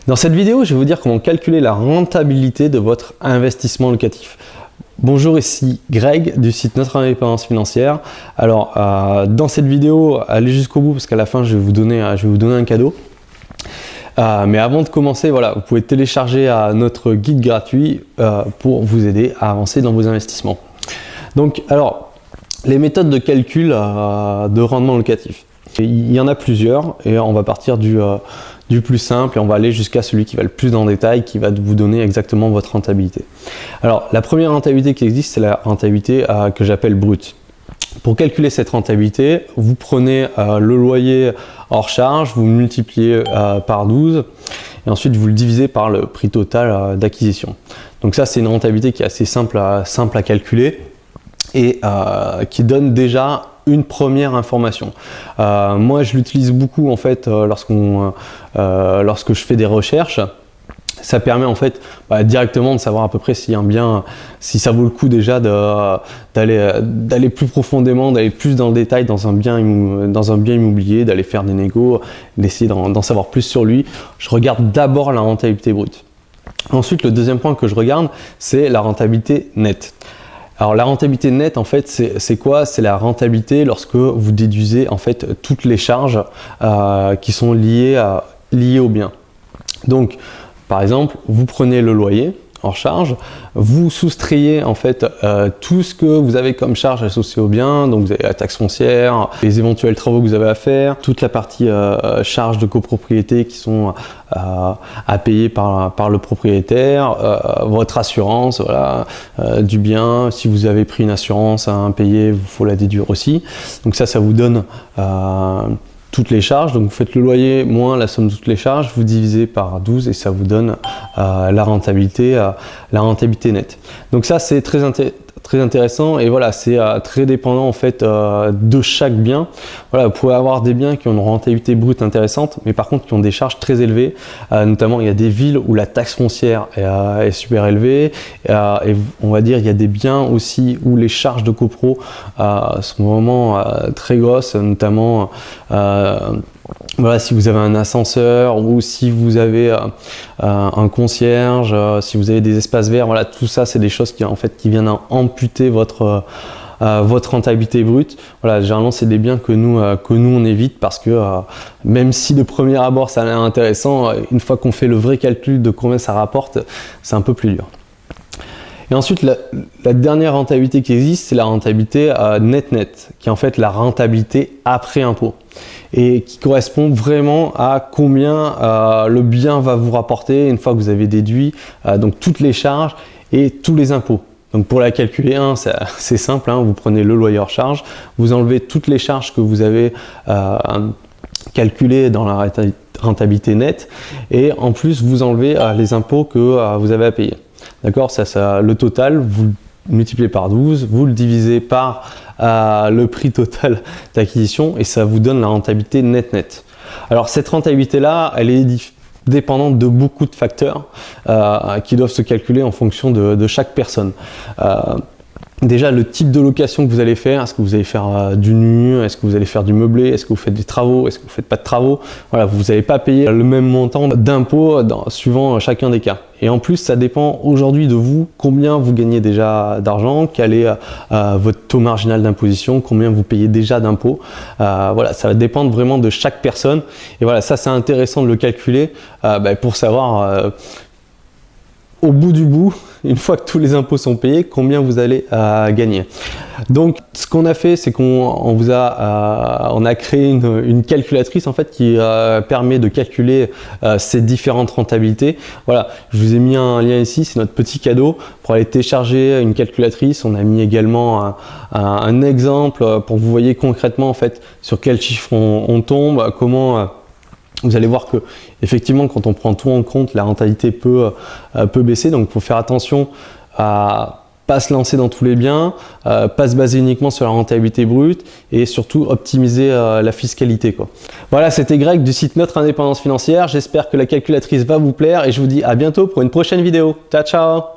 Dans cette vidéo, je vais vous dire comment calculer la rentabilité de votre investissement locatif. Bonjour, ici Greg du site Notre Indépendance Financière. Alors, dans cette vidéo, allez jusqu'au bout parce qu'à la fin, je vais vous donner un cadeau. Mais avant de commencer, voilà, vous pouvez télécharger notre guide gratuit pour vous aider à avancer dans vos investissements. Donc, alors, les méthodes de calcul de rendement locatif. Il y en a plusieurs et on va partir du plus simple et on va aller jusqu'à celui qui va le plus dans le détail, qui va vous donner exactement votre rentabilité. Alors, la première rentabilité qui existe, c'est la rentabilité que j'appelle brute. Pour calculer cette rentabilité, vous prenez le loyer hors charge, vous multipliez par 12 et ensuite vous le divisez par le prix total d'acquisition. Donc ça, c'est une rentabilité qui est assez simple à calculer et qui donne déjà une première information. Moi, je l'utilise beaucoup en fait lorsque je fais des recherches. Ça permet en fait directement de savoir à peu près si un bien, si ça vaut le coup déjà d'aller plus profondément, d'aller plus dans le détail dans un bien immobilier, d'aller faire des négos, d'essayer d'en savoir plus sur lui. Je regarde d'abord la rentabilité brute. Ensuite, le deuxième point que je regarde, c'est la rentabilité nette. Alors la rentabilité nette, en fait, c'est quoi? C'est la rentabilité lorsque vous déduisez en fait toutes les charges qui sont liées au bien. Donc, par exemple, vous prenez le loyer hors charge, vous soustrayez en fait tout ce que vous avez comme charge associée au bien, donc vous avez la taxe foncière, les éventuels travaux que vous avez à faire, toute la partie charges de copropriété qui sont à payer par le propriétaire, votre assurance voilà, du bien, si vous avez pris une assurance à impayée, il faut la déduire aussi. Donc ça vous donne toutes les charges, donc vous faites le loyer moins la somme de toutes les charges, vous divisez par 12 et ça vous donne la rentabilité nette. Donc ça c'est très intéressant et voilà, c'est très dépendant en fait de chaque bien. Voilà, vous pouvez avoir des biens qui ont une rentabilité brute intéressante, mais par contre qui ont des charges très élevées. Notamment, il y a des villes où la taxe foncière est super élevée et on va dire il y a des biens aussi où les charges de copro sont vraiment très grosses, notamment voilà, si vous avez un ascenseur ou si vous avez un concierge, si vous avez des espaces verts, voilà, tout ça c'est des choses qui viennent amputer votre rentabilité brute. Voilà, généralement c'est des biens que nous on évite parce que même si de premier abord ça a l'air intéressant, une fois qu'on fait le vrai calcul de combien ça rapporte, c'est un peu plus dur. Et ensuite, la dernière rentabilité qui existe, c'est la rentabilité net, qui est en fait la rentabilité après impôt et qui correspond vraiment à combien le bien va vous rapporter une fois que vous avez déduit donc toutes les charges et tous les impôts. Donc pour la calculer, c'est simple, vous prenez le loyer hors charge, vous enlevez toutes les charges que vous avez calculées dans la rentabilité nette et en plus vous enlevez les impôts que vous avez à payer. D'accord, le total, vous le multipliez par 12, vous le divisez par le prix total d'acquisition et ça vous donne la rentabilité net. Alors cette rentabilité-là, elle est dépendante de beaucoup de facteurs qui doivent se calculer en fonction de chaque personne. Déjà, le type de location que vous allez faire, est-ce que vous allez faire du nu, est-ce que vous allez faire du meublé, est-ce que vous faites des travaux, est-ce que vous ne faites pas de travaux. Voilà, vous n'allez pas payer le même montant d'impôt suivant chacun des cas. Et en plus, ça dépend aujourd'hui de vous, combien vous gagnez déjà d'argent, quel est votre taux marginal d'imposition, combien vous payez déjà d'impôts. Voilà, ça va dépendre vraiment de chaque personne. Et voilà, ça c'est intéressant de le calculer pour savoir au bout du bout, une fois que tous les impôts sont payés, combien vous allez gagner. Donc, ce qu'on a fait, c'est qu'on a créé une calculatrice en fait qui permet de calculer ces différentes rentabilités. Voilà, je vous ai mis un lien ici, c'est notre petit cadeau pour aller télécharger une calculatrice. On a mis également un exemple pour que vous voyez concrètement en fait sur quel chiffre on tombe, comment. Vous allez voir que effectivement, quand on prend tout en compte, la rentabilité peut baisser. Donc, il faut faire attention à pas se lancer dans tous les biens, pas se baser uniquement sur la rentabilité brute et surtout optimiser la fiscalité, quoi. Voilà, c'était Greg du site Notre Indépendance Financière. J'espère que la calculatrice va vous plaire et je vous dis à bientôt pour une prochaine vidéo. Ciao, ciao!